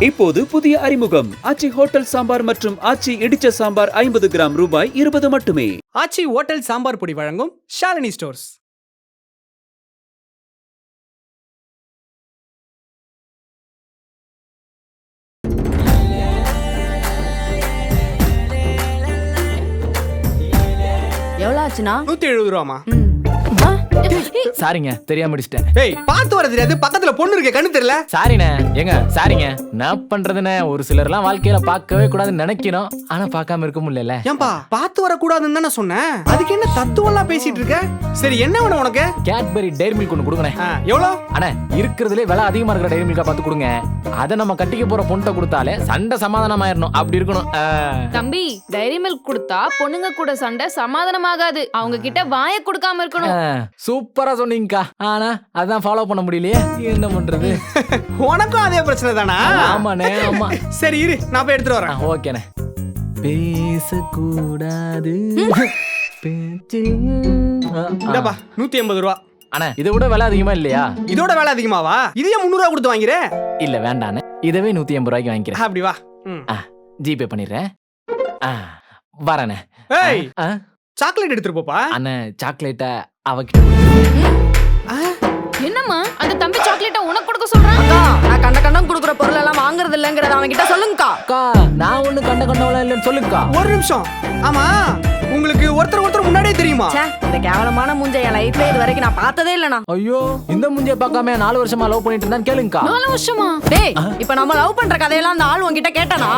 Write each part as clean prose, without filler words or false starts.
இப்போது புதிய அறிமுகம் ஆச்சி ஹோட்டல் சாம்பார் மற்றும் ஆச்சி இடிச்ச சாம்பார் 50 கிராம் ரூபாய் 20 மட்டுமே. ஆச்சி ஹோட்டல் சாம்பார் பொடி வழங்கும் ஷாலினி ஸ்டோர்ஸ். எவ்வளவு ஆச்சுனா? 170 ரூபாமா? சாரிங்க, தெரியாம அடிச்சிட்டேன். ஏய், பாத்து வர தெரியாது, பக்கத்துல பொண்ணு இருக்கே, கண்ணு தெரியல. சாரிண்ணே, ஏங்க சாரிங்க. நான் பண்றதுனே ஒரு சிலர்லாம் வாழ்க்கையில பார்க்கவே கூடாதுன்னு நினைக்கணும், ஆனா பார்க்காம இருக்க முடியல. ஏன்பா பாத்து வர கூடாதுன்னு தானே சொன்னேன், அதுக்கு என்ன தத்துவம்லாம் பேசிட்டு இருக்க? சரி, என்ன வேணும் உனக்கு? கேட்பரி டைரி மில்க் ஒன்று கொடுங்கண்ணே. எவ்வளோ? அண்ணே, இருக்கிறதுலே விலை அதிகமா இருக்கிற டைரி மில்கா பார்த்து கொடுங்க. அதை நம்ம கட்டிக்க போற பொண்ணை கொடுத்தாலே சண்டை சமாதானம் ஆயிடணும், அப்படி இருக்கணும். தம்பி, டைரி மில்க் கொடுத்தா பொண்ணுங்க கூட சண்டை சமாதானம் ஆகாது, அவங்க கிட்ட வாயை கொடுக்காம இருக்கணும். சூப்பரா சொன்னீங்கக்கா, ஆனா அதான் ஃபாலோ பண்ண முடியலையே, என்ன பண்றது? உனக்கும் அதே பிரச்சனை தானா? ஆமாண்ணே, ஆமா. சரி இரு, நான் போய் எடுத்துட்டு வரேன். ஓகேண்ணே. பேசக்கூடாது இந்தப்பா 180 ரூபா. அண்ணா, இதை விட விலை அதிகமா இல்லையா? இதோட வேலை அதிகமாவா? இதையே 300 ரூபா கொடுத்து வாங்கிறேன். இல்ல வேண்டாண்ணே, இதவே 180 ரூபாய்க்கு வாங்கிக்கிறேன். அப்படி வா. ஜிபே பண்ணிடுறேன். வரேண்ணே. ஏய், சாக்லேட் எடுத்துட்டு போப்பா. அண்ணே, சாக்லேட்டை அவகிட்ட. என்னம்மா அந்த தம்பி சாக்லேட்டை உனக்கு கொடுக்க சொல்றான்? அக்கா, நான் கண்டம் குடுக்குற பொருள் எல்லாம் வாங்குறது இல்லங்கறத அவன் கிட்ட சொல்லுங்கக்கா. அக்கா, நான் ஒண்ணு கண்டவள இல்லன்னு சொல்லுங்கக்கா. ஒரு நிமிஷம். ஆமா, உங்களுக்கு ஒருத்தர் முன்னாடியே தெரியுமா? இந்த கேவலமான மூஞ்ச என் லைஃப்ல இது வரைக்கும் நான் பார்த்ததே இல்லனா. ஐயோ, இந்த மூஞ்சிய பார்க்காம 4 வருஷமா லவ் பண்ணிட்டு இருந்தான்னு கேளுங்கக்கா. 4 வருஷமா? டேய், இப்போ நம்ம லவ் பண்ற கதையெல்லாம் அந்த ஆள் உன்கிட்ட கேட்டானா?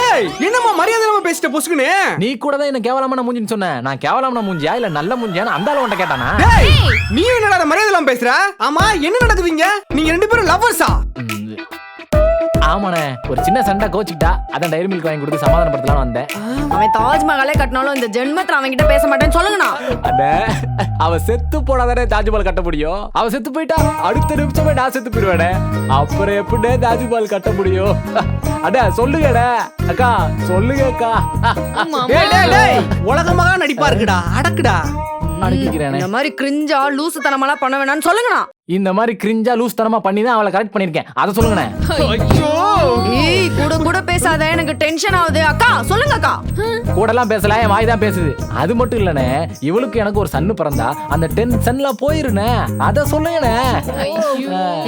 ஏய், என்னம்மா மரியாதை இல்லாம பேசிட்ட பொசுக்குனே? நீ கூட தான் என்ன கேவலமான மூஞ்சின்னு சொன்ன. நான் கேவலமான மூஞ்சியா இல்ல நல்ல மூஞ்சியான்னு அந்த ஆளு உன்கிட்ட கேட்டானா? டேய், நீ என்னடா மரியாதை இல்லாம பேசுற? ஆமா, என்ன நடக்குதுங்க? நீங்க ரெண்டு பேரும் லவ்வர்ஸா? ஆமாண்ணே, ஒரு சின்ன சண்டை கோச்சிக்கிட்டா, அதான் டைரி மில்க் வாங்கி கொடுத்து சமாதானப்படுத்தலாம்னு வந்தேன். அவன் தாஜ்மஹாலே கட்டினாலும் இந்த ஜென்மத்துல அவன் கிட்ட பேச மாட்டேன்னு சொல்லுங்கண்ணா. அட, அவ செத்து போனாதானே தாஜ்மஹால் கட்ட முடியும். அவ செத்து போயிட்டா அடுத்த நிமிஷமே நான் செத்து போயிடுவேனே, அப்புறம் எப்படி தாஜ்மஹால் கட்ட முடியும்? அட சொல்லுங்கடா அக்கா, சொல்லுங்க அக்கா. டேய், உலகமாக நடிப்பா இருக்குடா, அடக்குடா. அடக்கிக்கிறேனே. இந்த மாதிரி கிரிஞ்சா லூசுத்தனமாலாம் பண்ண வேணாம்னு சொல்லுங்கண்ணா. இந்த மாதிரி கிரிஞ்சா லூஸ் தனமா பண்ணி தான் அவளை கரெக்ட் பண்ணிருக்கேன், அதை சொல்லுங்கண்ணே. ஐயோ, ஏய், கூட பேசாத, எனக்கு டென்ஷன் ஆகுது. அக்கா சொல்லுங்க அக்கா. கூடலாம் பேசல, என் வாய் தான் பேசுது. அது மட்டும் இல்லனே, இவளுக்கு எனக்கு ஒரு சன்னு பிறந்தா அந்த டென்ஷன்ல போயிருனே, அத சொல்லுங்கண்ணே.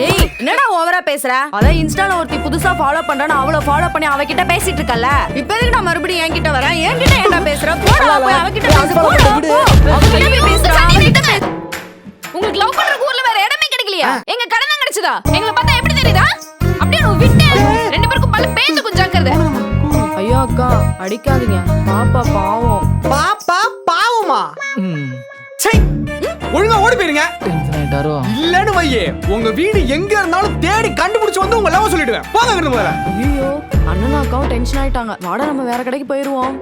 ஏய், என்னடா ஓவரா பேசுற? அதான் இன்ஸ்டால ஒருத்தி புதுசா ஃபாலோ பண்றானு அவளை ஃபாலோ பண்ணி அவகிட்ட பேசிட்டு இருக்கல, இப்போ எதுக்கு நான் மறுபடியும் என்கிட்ட வரேன்? என்கிட்ட என்ன பேசுற? போடா, போய் அவகிட்ட பேசு. போடா, போ. அவகிட்ட போய் பேசுறா. உங்களுக்கு லவ் பண்ற ஊர்ல வேற இடமே கிடைக்கலையா? எங்க கடனை கிடைச்சதா? எங்களை பார்த்தா எப்படி தெரியுதா? அப்படியே விட்டு ரெண்டு பேருக்கும் பல்ல பேஞ்சு கொஞ்சாக்குறது. ஐயோ அக்கா, அடிக்காதீங்க, பாப்பா பாவம். பாப்பா பாவமா? சை, ஒழுங்கா ஓடி போயிருங்க. டென்ஷன் ஆயிட்டாரோ? இல்லன்னு வையே, உங்க வீடு எங்க இருந்தாலும் தேடி கண்டுபிடிச்சு வந்து உங்க லவ் சொல்லிடுவேன். போங்க இருந்து முதல்ல. ஐயோ, அண்ணன் அக்காவும் டென்ஷன் ஆயிட்டாங்க. வாடா, நம்ம வேற கடைக்கு போயிருவோம்.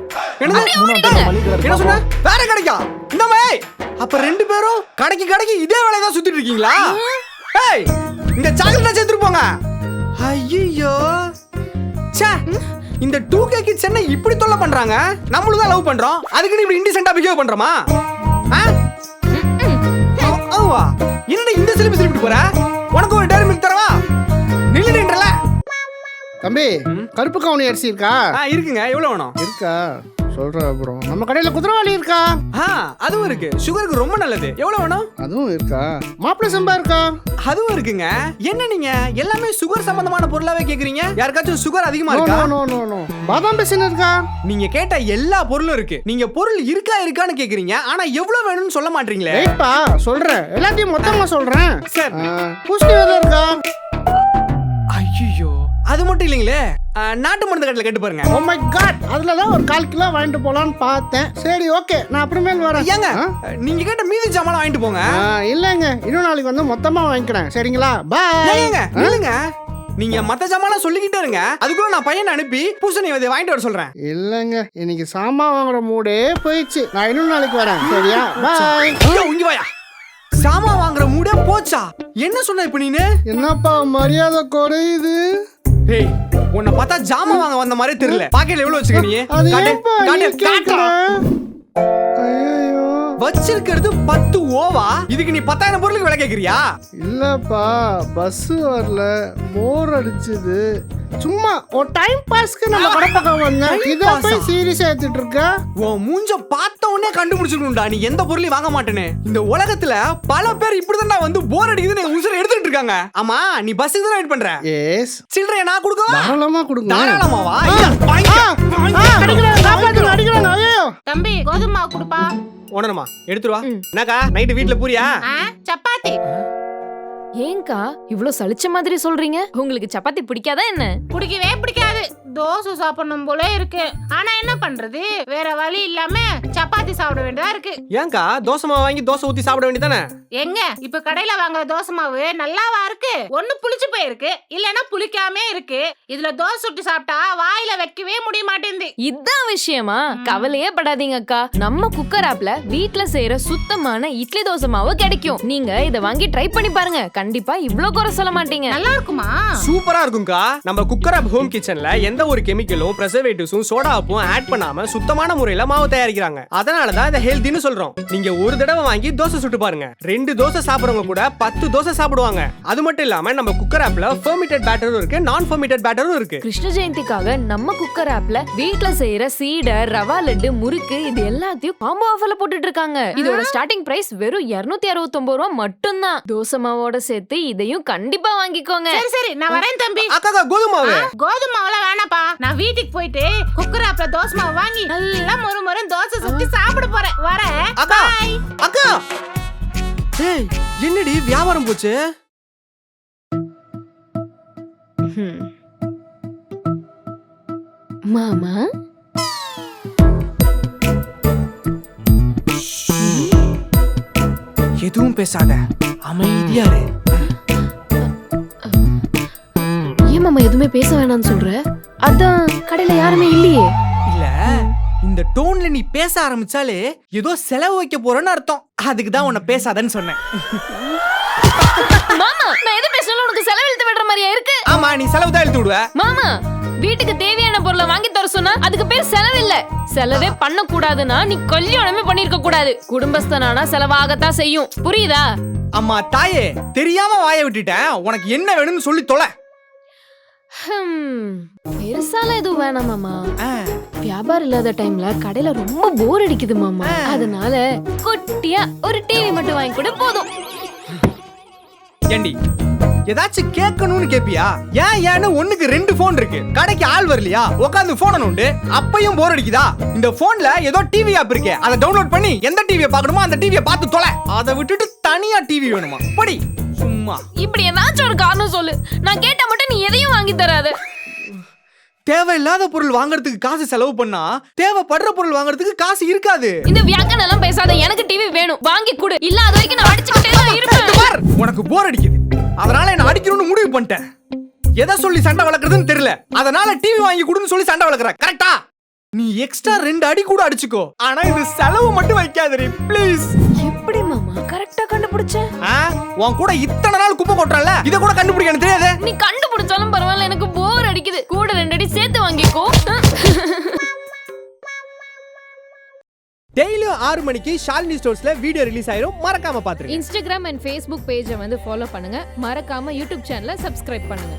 என்ன சொன்ன? வேற கடைக்கா? இந்த மாதிரி அப்ப ரெண்டு பேரும் கடைக்கு இதே வேலையை தான் சுத்திட்டு இருக்கீங்களா? ஏய், இந்த சாக்லேட் சேர்த்துட்டு போங்க. ஐயோ, ச்சே, இந்த 2K கிட்ஸ் என்ன இப்படி தொல்லை பண்றாங்க? நம்மளும் தான் லவ் பண்றோம், அதுக்கு இப்படி இன்டிசென்ட்டா பிஹேவ் பண்றோமா? என்னடா இந்த சிலிப்பிட்டு போற? உனக்கு ஒரு டைரி மில்க் தரவா? நில்லுன்றல. தம்பி, கருப்பு கவுனி அரிசி இருக்கா? இருக்குங்க. எவ்வளவு வேணும்? இருக்கா, சொல்றேன். அப்புறம் நம்ம கடையில குதிரவாளி இருக்கா? அதுவும் இருக்கு, சுகருக்கு ரொம்ப நல்லது. எவ்வளவு வேணும்? அதுவும் இருக்கா. மாப்பிள சம்பா இருக்கா? அதுவும் இருக்குங்க. என்ன நீங்க எல்லாமே சுகர் சம்பந்தமான பொருளாவே கேக்குறீங்க? யாருக்காச்சும் சுகர் அதிகமா இருக்கா? No no no. பாதாம் பிசின் இருக்கா? நீங்க கேட்ட எல்லா பொருளும் இருக்கு. நீங்க பொருள் இருக்கான்னு கேக்குறீங்க, ஆனா எவ்வளவு வேணும்னு சொல்ல மாட்டீங்களே. வெயிட்பா, சொல்றேன், எல்லாத்தையும் மொத்தமா சொல்றேன். சரி. பூசணி விதை இருக்கா? ஐயோ, அது மட்டும் இல்லைங்களே, நாட்டு மருந்து கடையில கேட்டு பாருங்க. ஓ மை காட், அதுல தான் ஒரு 1/4 கிலோ வாங்கிட்டு போலான்னு பார்த்தேன். சரி, ஓகே, நான் அப்புறமேல் வரேன். ஏங்க, நீங்க கேட்ட மீதி ஜாமான் வாங்கிட்டு போங்க. இல்லங்க, இன்னும் நாளைக்கு வந்து மொத்தமா வாங்கிக்கிறேன். சரிங்களா? பாய். ஏங்க, இல்லங்க, நீங்க மத்த ஜாமான் சொல்லிக்கிட்டே இருங்க, அதுக்குள்ள நான் பையனை அனுப்பி பூசணி விதை வாங்கிட்டு வர சொல்றேன். இல்லங்க, இன்னைக்கு சாமான் வாங்குற மூடே போயிடுச்சு. நான் இன்னும் நாளைக்கு வரேன். சரியா? பாய். இங்க வாயா. சாமான் வாங்குற மூடே போச்சா? என்ன சொன்ன இப்ப நீனு? என்னப்பா மரியாதை குறையுது? ஏய், உன்னை பார்த்தா ஜாமான் வாங்க வந்த மாதிரி தெரியல. பாக்கெட்ல எவ்வளவு வச்சுக்க நீ? அது ஏன்பா நீ கேக்குற? ஐயோ, வச்சிருக்கிறது 10 ஓவா, இதுக்கு நீ 10,000 பொருளுக்கு விலை கேக்குறியா? இல்லப்பா பஸ் வரல, போர் அடிச்சுது, சும்மா ஒரு டைம் பாஸ்க்கு நம்ம கடை பக்கம் வந்தேன். இதை போய் சீரியஸா எடுத்துட்டு இருக்க? உன் மூஞ்ச பார்த்த உடனே கண்டுபிடிச்சிருக்கணும்டா நீ எந்த பொருளையும் வாங்க மாட்டேன்னு. இந்த உலகத்துல பல பேர் இப்படிதான் வந்து போர் அடிக்குதுன்னு உசுரை எடுத்துட்டு இருக்காங்க. ஆமா நீ பஸ்ஸுக்கு தான் வெயிட் பண்ற. எஸ், சில்லறைய நான் கொடுக்கவா? தாராளமா கொடுங்க. தாராளமாவா? அடிக்கிறாங்க. ஐயோ தம்பி கோதுமை மாவு கொடுப்பா. உணரமா எடுத்துருவா. என்னக்கா நைட்டு வீட்ல பூரியா? சப்பாத்தி. ஏங்கா இவ்ளோ சலிச்ச மாதிரி சொல்றீங்க? உங்களுக்கு சப்பாத்தி பிடிக்காதா என்ன? பிடிக்கவே பிடிக்காது. தோசை சாப்பிடணும் போல இருக்கு. ஆனா என்ன பண்றது, வேற வழி இல்லாம சப்பாத்தி சாப்பிட வேண்டியதா இருக்கு. ஏங்கா தோசை மாவு வாங்கி தோசை ஊத்தி சாப்பிட வேண்டியதானே? எங்க இப்ப கடையில வாங்குற தோசை மாவு நல்லாவா இருக்கு? ஒண்ணு புளிச்சு போயிருக்கு, இல்லனா புளிக்காமே இருக்கு. இதுல தோசை சுட்டு சாப்பிட்டா வாயில வைக்கவே முடிய மாட்டேங்குது. இதான் விஷயமா? கவலையே படாதீங்க அக்கா, நம்ம குக்கர் ஆப்ல வீட்ல செய்யற சுத்தமான இட்லி தோசை மாவு கிடைக்கும். நீங்க இத வாங்கி ட்ரை பண்ணி பாருங்க, கண்டிப்பா இவ்ளோ குறை சொல்ல மாட்டீங்க. நல்லா இருக்குமா? சூப்பரா இருக்கும்க்கா. நம்ம குக்கர் அப் ஹோம் கிச்சன்ல எந்த ஒரு கெமிக்கலும் பிரசர்வேட்டிவ்ஸும் சோடா உப்பும் ஆட் பண்ணாம சுத்தமான முறையில மாவு தயாரிக்கிறாங்க. அதனால தான் இத ஹெல்தின்னு சொல்றோம். நீங்க ஒரு தடவை வாங்கி தோசை சுட்டு பாருங்க, 2 தோசை சாப்பிடுறவங்க கூட 10 தோசை சாப்பிடுவாங்க. அது மட்டும் இல்லாம நம்ம குக்கர் ஆப்ல ஃபெர்மெண்டட் பேட்டரும் இருக்கு, நான் ஃபெர்மெண்டட் பேட்டரும் இருக்கு. கிருஷ்ண ஜெயந்திக்காக நம்ம குக்கர் ஆப்ல வீட்ல செய்யற சீடை, ரவா லட்டு, முறுக்கு இது எல்லாத்தையும் காம்போ ஆஃபர்ல போட்டுட்டு இருக்காங்க. இதோட ஸ்டார்டிங் பிரைஸ் வெறும் 269 ரூபாய் மட்டும்தான். தோசை மாவோட சேர்த்து இதையும் கண்டிப்பா வாங்கிக்கோங்க. சரி சரி நான் வரேன் தம்பி. அக்கா கோதுமை மாவு. கோதுமை மாவுலாம் வேணாப்பா. நான் வீட்டுக்கு போயிட்டு குக்கர் ஆப்ல தோசை மாவு வாங்கி நல்லா மொறு மொறுன்னு தோசை சுட்டு சாப்பிட போறேன். வரேன். அக்கா Bye. அக்கா ஏய் என்னடி வியாபாரம் போச்சு? மாமா எதுவும் பேசாத, அமைதியா இரு. ஏன் மாமா எதுவுமே பேச வேணாம்னு சொல்ற? அதான் கடையில யாருமே இல்லையே. இல்ல இந்த டோன்ல நீ பேச ஆரம்பிச்சாலே ஏதோ செலவு வைக்க போறேன்னு அர்த்தம். அதுக்கு தான் உன்னை பேசாதன்னு சொன்னேன். மாமா நான் எது பேசினாலும் உனக்கு செலவு இழுத்து விடுற மாதிரியா இருக்கு? ஆமா நீ செலவு தான் இழுத்து விடுவ. மாமா வீட்டுக்கு தேவையான பொருளை வாங்கி தர சொன்னா அதுக்கு பேர் செலவு இல்ல. செலவே பண்ண கூடாதுன்னா நீ கல்யாணமே பண்ணிருக்க கூடாது. குடும்பஸ்தனானா செலவாகத்தான் செய்யும், புரியுதா? அம்மா தாயே, தெரியாம வாயை விட்டுட்டேன். உனக்கு என்ன வேணும்னு சொல்லி தொலை. பெருசால எதுவும் வேணாம் மாமா. வியாபாரம் இல்லாத டைம்ல கடையில ரொம்ப போர் அடிக்குது மாமா. அதனால குட்டியா ஒரு டிவி மட்டும் வாங்கி கூட போதும். ஏண்டி ஏதாச்சும் கேட்கணும்னு கேப்பியா? ஏன்னு ஒண்ணுக்கு 2 போன் இருக்கு. கடைக்கு ஆள் வரலையா, உட்காந்து போன நோண்டு. அப்பையும் போர் அடிக்குதா? இந்த போன்ல ஏதோ டிவி ஆப் இருக்கு, அதை டவுன்லோட் பண்ணி எந்த டிவியை பார்க்கணுமோ அந்த டிவியை பார்த்து தொலை. அதை விட்டுட்டு தனியா டிவி வேணுமா? படி சும்மா. இப்படி ஏதாச்சும் ஒரு காரணம் சொல்லு, நான் கேட்டா மட்டும் நீ எதையும் வாங்கி தராத. தேவையில்லாத பொருள் வாங்குறதுக்கு காசு செலவு பண்ணா தேவைப்படுற பொருள் வாங்குறதுக்கு காசு இருக்காது. இந்த வியாக்கன் எல்லாம் பேசாத, எனக்கு டிவி வேணும், வாங்கி கொடு. இல்ல அது வரைக்கும் நான் அடிச்சுக்கிட்டே தான் இருப்பேன். உனக்கு போர் அடிக்குது, அதனால என்ன அடிக்கணும்னு முடிவு பண்ணிட்டேன். எதை சொல்லி சண்டை வளர்க்கறதுன்னு தெரியல, அதனால டிவி வாங்கி கொடுன்னு சொல்லி சண்டை வளர்க்கற. கரெக்டா? நீ எக்ஸ்ட்ரா 2 அடி கூட அடிச்சுக்கோ, ஆனா இது செலவு மட்டும் வைக்காதே ப்ளீஸ். எப்படி மாமா கரெக்டா கண்டுபிடிச்ச? உன் கூட இத்தனை நாள் குப்பை கொட்டுறல, இத கூட கண்டுபிடிக்க எனக்கு தெரியாது. நீ கண்டுபிடிச்சாலும் பரவாயில்ல, எனக்கு போர் அடிக்குது. கூட 2 அடி சேர்த்து வாங்கிக்கோ. டெய்லியும் 6 மணிக்கு ஷாலினி ஸ்டோர்ஸ்ல வீடியோ ரிலீஸ் ஆயிரும், மறக்காம பாத்துருங்க. இன்ஸ்டாகிராம் அண்ட் ஃபேஸ்புக் பேஜை வந்து ஃபாலோ பண்ணுங்க, மறக்காம யூடியூப் சேனலை சப்ஸ்கிரைப் பண்ணுங்க.